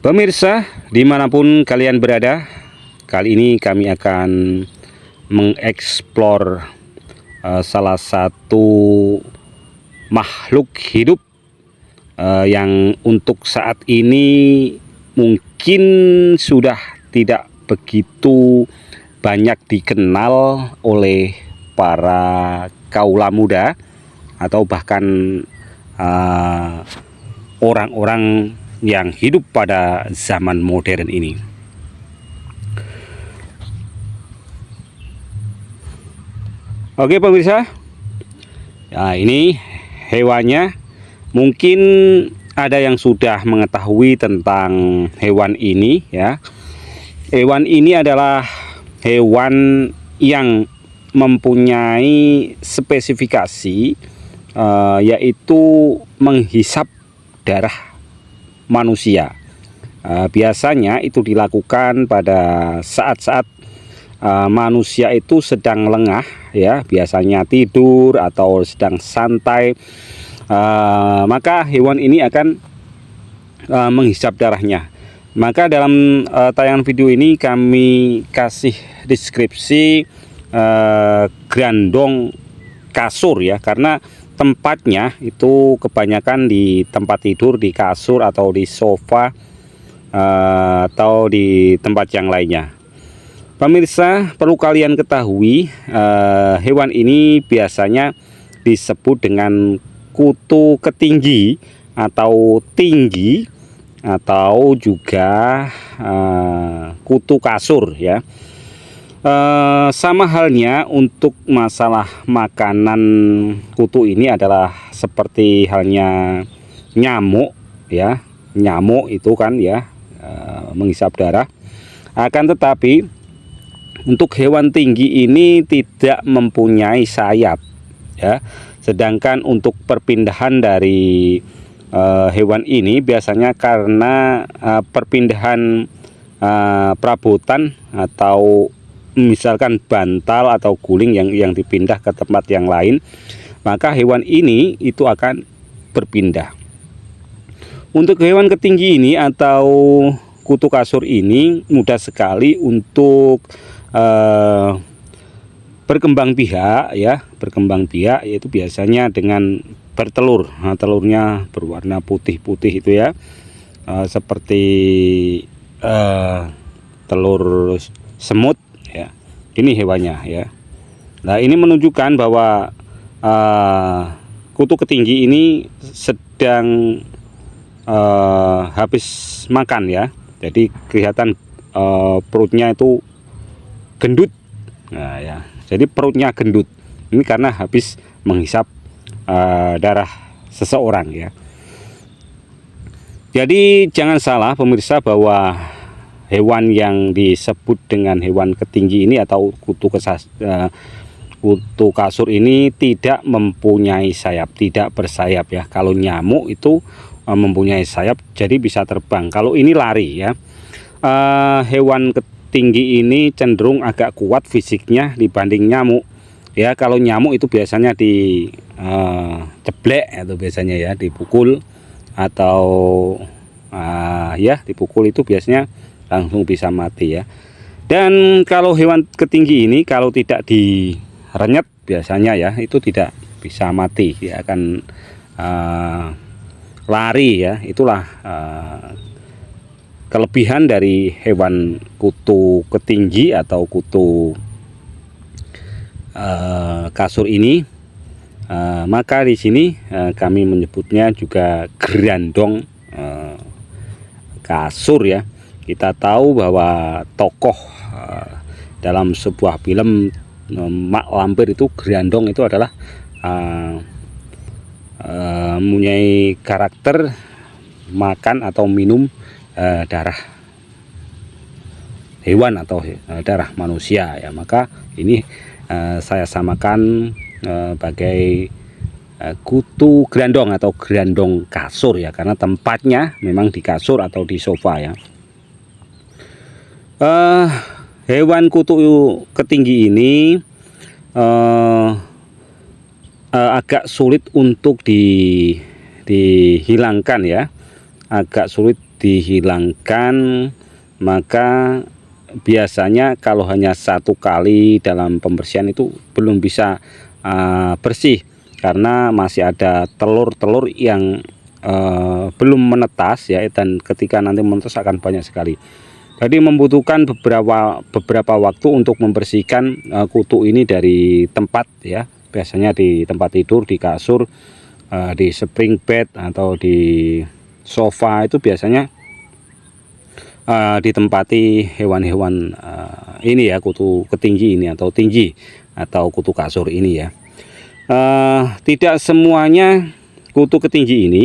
Pemirsa, dimanapun kalian berada, kali ini kami akan mengeksplor salah satu makhluk hidup yang untuk saat ini mungkin sudah tidak begitu banyak dikenal oleh para kaula muda atau bahkan orang-orang yang hidup pada zaman modern ini. Oke pemirsa, nah ini hewannya. Mungkin ada yang sudah mengetahui tentang hewan ini ya. Hewan ini adalah hewan yang mempunyai spesifikasi yaitu menghisap darah manusia. Biasanya itu dilakukan pada saat-saat manusia itu sedang lengah ya, biasanya tidur atau sedang santai. Maka hewan ini akan menghisap darahnya. Maka dalam tayangan video ini kami kasih deskripsi grandong kasur ya, karena tempatnya itu kebanyakan di tempat tidur, di kasur atau di sofa atau di tempat yang lainnya. Pemirsa, perlu kalian ketahui hewan ini biasanya disebut dengan kutu ketinggi atau tinggi atau juga kutu kasur ya. Sama halnya untuk masalah makanan, kutu ini adalah seperti halnya nyamuk ya. Nyamuk itu kan ya menghisap darah. Akan tetapi untuk hewan tinggi ini tidak mempunyai sayap ya. Sedangkan untuk perpindahan dari hewan ini biasanya karena perpindahan perabotan atau misalkan bantal atau guling yang dipindah ke tempat yang lain, maka hewan ini itu akan berpindah. Untuk hewan ketinggi ini atau kutu kasur ini mudah sekali untuk berkembang biak ya, berkembang biak yaitu biasanya dengan bertelur. Nah, telurnya berwarna putih-putih itu ya, seperti telur semut ya. Ini hewannya ya. Nah, ini menunjukkan bahwa kutu ketinggi ini sedang habis makan ya. Jadi kelihatan perutnya itu gendut. Nah ya, jadi perutnya gendut. Ini karena habis menghisap darah seseorang ya. Jadi jangan salah pemirsa bahwa hewan yang disebut dengan hewan ketinggi ini atau kutu kasur ini tidak mempunyai sayap, tidak bersayap ya. Kalau nyamuk itu mempunyai sayap, jadi bisa terbang. Kalau ini lari ya. Hewan ketinggi ini cenderung agak kuat fisiknya dibanding nyamuk ya. Kalau nyamuk itu biasanya di ceblek atau biasanya ya dipukul atau ya dipukul, itu biasanya langsung bisa mati ya. Dan kalau hewan ketinggi ini kalau tidak direnyet biasanya ya itu tidak bisa mati, dia akan lari ya. Itulah kelebihan dari hewan kutu ketinggi atau kutu kasur ini. Maka di sini kami menyebutnya juga grandong kasur ya. Kita tahu bahwa tokoh dalam sebuah film Mak Lampir itu grandong itu adalah mempunyai karakter makan atau minum darah hewan atau darah manusia ya. Maka ini saya samakan sebagai kutu grandong atau grandong kasur ya, karena tempatnya memang di kasur atau di sofa ya. Hewan kutu ketinggi ini agak sulit untuk dihilangkan ya, agak sulit dihilangkan, maka biasanya kalau hanya 1 kali dalam pembersihan itu belum bisa bersih, karena masih ada telur-telur yang belum menetas ya, dan ketika nanti menetas akan banyak sekali. Jadi membutuhkan beberapa waktu untuk membersihkan kutu ini dari tempat ya, biasanya di tempat tidur, di kasur, di spring bed atau di sofa, itu biasanya ditempati hewan-hewan ini ya, kutu ketinggi ini atau tinggi atau kutu kasur ini ya. Tidak semuanya kutu ketinggi ini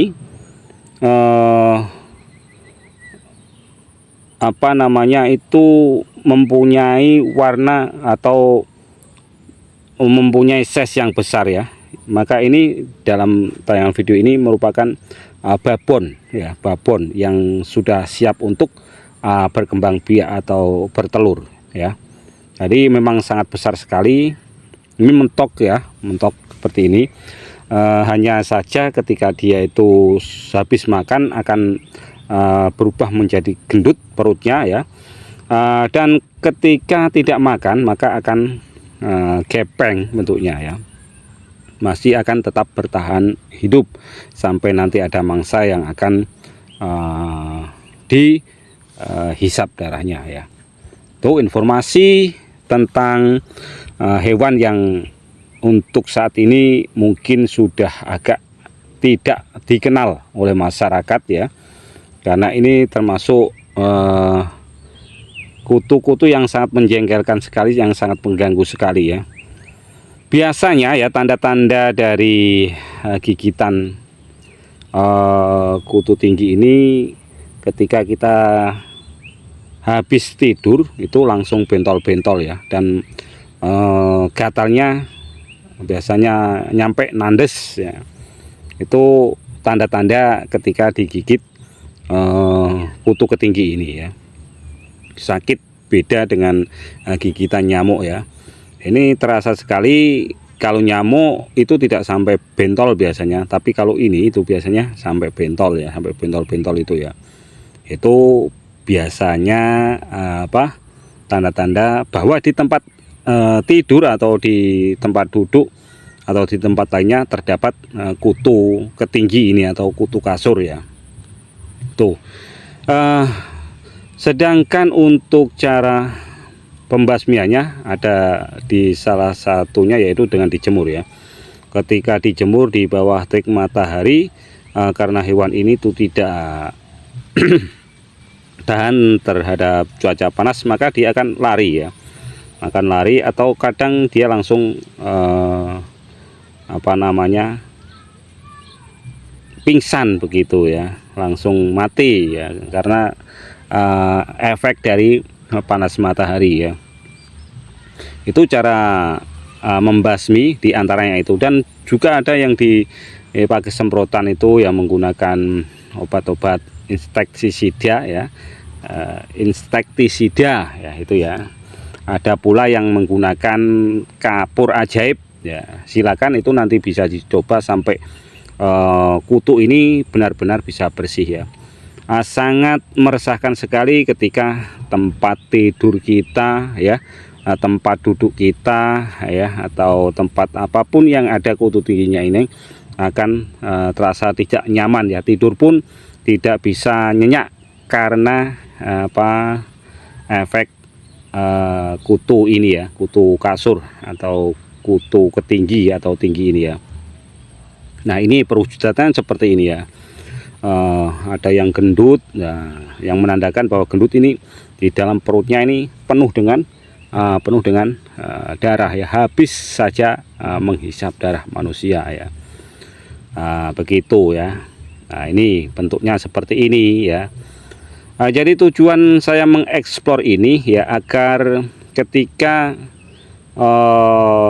apa namanya itu mempunyai warna atau mempunyai size yang besar ya. Maka ini dalam tayangan video ini merupakan babon ya, babon yang sudah siap untuk berkembang biak atau bertelur ya. Jadi memang sangat besar sekali. Ini mentok ya, mentok seperti ini. Hanya saja ketika dia itu habis makan akan berubah menjadi gendut perutnya ya. Dan ketika tidak makan maka akan gepeng bentuknya ya. Masih akan tetap bertahan hidup sampai nanti ada mangsa yang akan dihisap darahnya ya. Itu informasi tentang hewan yang untuk saat ini mungkin sudah agak tidak dikenal oleh masyarakat ya, karena ini termasuk kutu-kutu yang sangat menjengkelkan sekali, yang sangat mengganggu sekali ya. Biasanya ya tanda-tanda dari gigitan kutu tinggi ini ketika kita habis tidur itu langsung bentol-bentol ya, dan gatalnya biasanya nyampe nandes ya. Itu tanda-tanda ketika digigit kutu ketinggi ini ya. Sakit beda dengan gigitan nyamuk ya. Ini terasa sekali. Kalau nyamuk itu tidak sampai bentol biasanya, tapi kalau ini itu biasanya sampai bentol ya, sampai bentol-bentol itu ya. Itu biasanya tanda-tanda bahwa di tempat tidur atau di tempat duduk atau di tempat lainnya terdapat kutu ketinggi ini atau kutu kasur ya. Tuh. Sedangkan untuk cara pembasmiannya ada di salah satunya, yaitu dengan dijemur ya. Ketika dijemur di bawah terik matahari, karena hewan ini tuh tidak tahan terhadap cuaca panas, maka dia akan lari ya, akan lari, atau kadang dia langsung pingsan begitu ya, langsung mati ya, karena efek dari panas matahari ya. Itu cara membasmi diantaranya itu. Dan juga ada yang dipakai semprotan itu yang menggunakan obat-obat insektisida ya, insektisida ya, itu ya. Ada pula yang menggunakan kapur ajaib ya. Silakan, itu nanti bisa dicoba sampai kutu ini benar-benar bisa bersih ya. Sangat meresahkan sekali ketika tempat tidur kita ya, tempat duduk kita ya, atau tempat apapun yang ada kutu tingginya ini akan terasa tidak nyaman ya. Tidur pun tidak bisa nyenyak karena efek kutu ini ya, kutu kasur atau kutu ketinggi atau tinggi ini ya. Nah, ini perwujudannya seperti ini ya. Ada yang gendut, nah, yang menandakan bahwa gendut ini di dalam perutnya ini penuh dengan darah ya, habis saja menghisap darah manusia ya. Begitu ya. Nah, ini bentuknya seperti ini ya. Jadi tujuan saya mengeksplor ini ya, agar ketika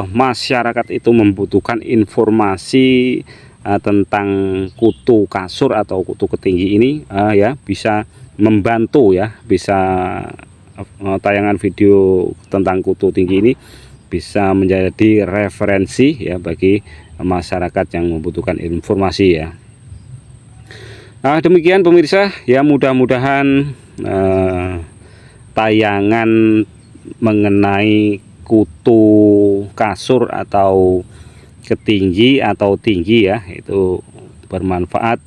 masyarakat itu membutuhkan informasi tentang kutu kasur atau kutu ketinggi ini ya, bisa membantu ya, bisa tayangan video tentang kutu tinggi ini bisa menjadi referensi ya bagi masyarakat yang membutuhkan informasi ya. Demikian pemirsa ya, mudah-mudahan tayangan mengenai kutu kasur atau ketinggi atau tinggi ya itu bermanfaat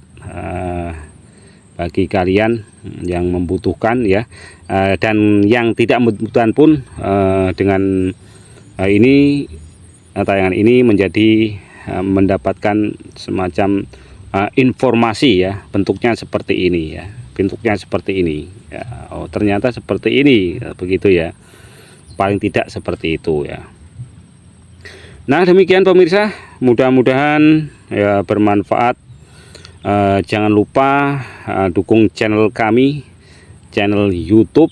bagi kalian yang membutuhkan ya, dan yang tidak membutuhkan pun dengan ini tayangan ini menjadi mendapatkan semacam informasi ya, bentuknya seperti ini ya, bentuknya seperti ini ya. Oh ternyata seperti ini begitu ya, paling tidak seperti itu ya. Nah demikian pemirsa, mudah-mudahan ya bermanfaat. Jangan lupa dukung channel kami, channel YouTube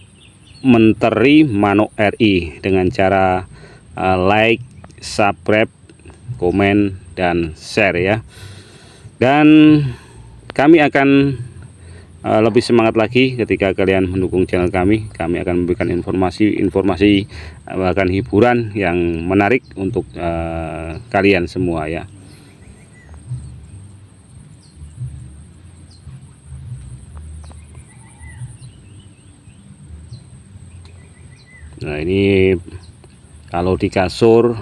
Menteri Manuk RI dengan cara like, subscribe, komen, dan share ya. Dan kami akan lebih semangat lagi ketika kalian mendukung channel kami. Kami akan memberikan informasi bahkan hiburan yang menarik untuk kalian semua ya. Nah ini kalau di kasur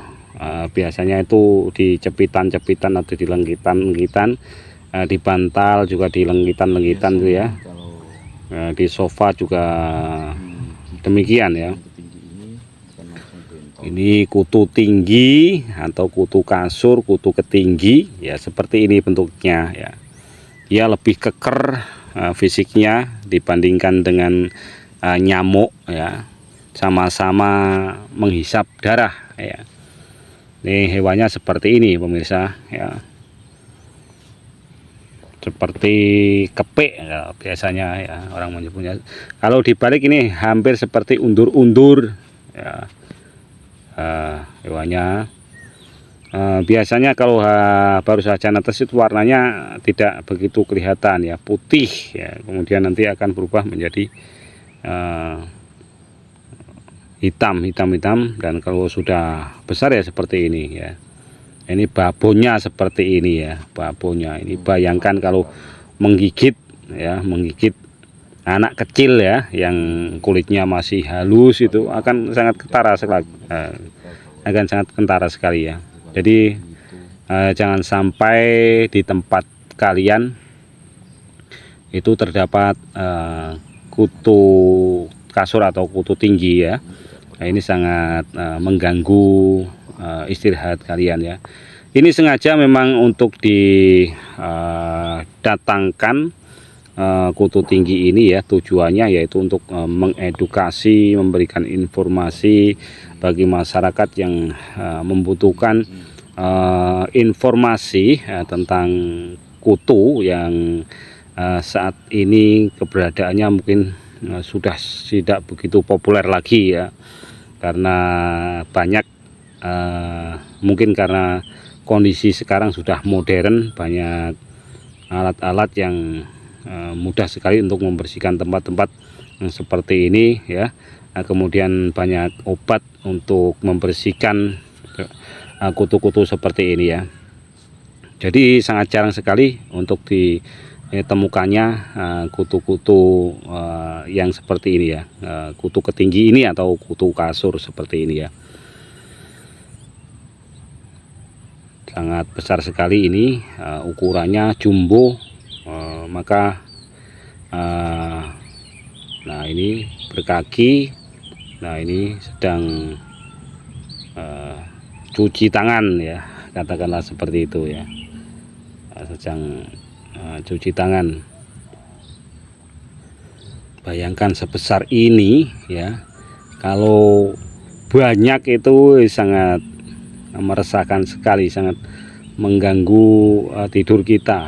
biasanya itu di cepitan-cepitan atau di lengkitan-lengkitan, di bantal juga di lengkitan-lengkitan tuh ya. Di sofa juga demikian ya. Ini kutu tinggi atau kutu kasur, kutu ketinggi ya, seperti ini bentuknya ya. Dia lebih keker fisiknya dibandingkan dengan nyamuk ya. Sama-sama menghisap darah ya. Ini hewannya seperti ini pemirsa ya, seperti kepik ya, biasanya ya orang menyebutnya. Kalau dibalik ini hampir seperti undur-undur ya, hewannya. Biasanya kalau baru saja netes itu warnanya tidak begitu kelihatan ya, putih ya, kemudian nanti akan berubah menjadi hitam, dan kalau sudah besar ya seperti ini ya. Ini babonnya seperti ini ya, babonnya ini. Bayangkan kalau menggigit ya, menggigit anak kecil ya yang kulitnya masih halus, itu akan sangat kentara sekali, ya. Jadi jangan sampai di tempat kalian itu terdapat kutu kasur atau kutu tinggi ya. Nah, ini sangat mengganggu istirahat kalian ya. Ini sengaja memang untuk didatangkan kutu tinggi ini ya, tujuannya yaitu untuk mengedukasi, memberikan informasi bagi masyarakat yang membutuhkan informasi tentang kutu yang saat ini keberadaannya mungkin sudah tidak begitu populer lagi ya, karena banyak mungkin karena kondisi sekarang sudah modern, banyak alat-alat yang mudah sekali untuk membersihkan tempat-tempat yang seperti ini ya. Kemudian banyak obat untuk membersihkan kutu-kutu seperti ini ya. Jadi sangat jarang sekali untuk ditemukannya kutu-kutu yang seperti ini ya, kutu ketinggi ini atau kutu kasur seperti ini ya. Sangat besar sekali ini, ukurannya jumbo, maka nah ini berkaki, nah ini sedang cuci tangan ya, katakanlah seperti itu ya, sedang cuci tangan. Bayangkan sebesar ini ya, kalau banyak itu sangat meresahkan sekali, sangat mengganggu tidur kita.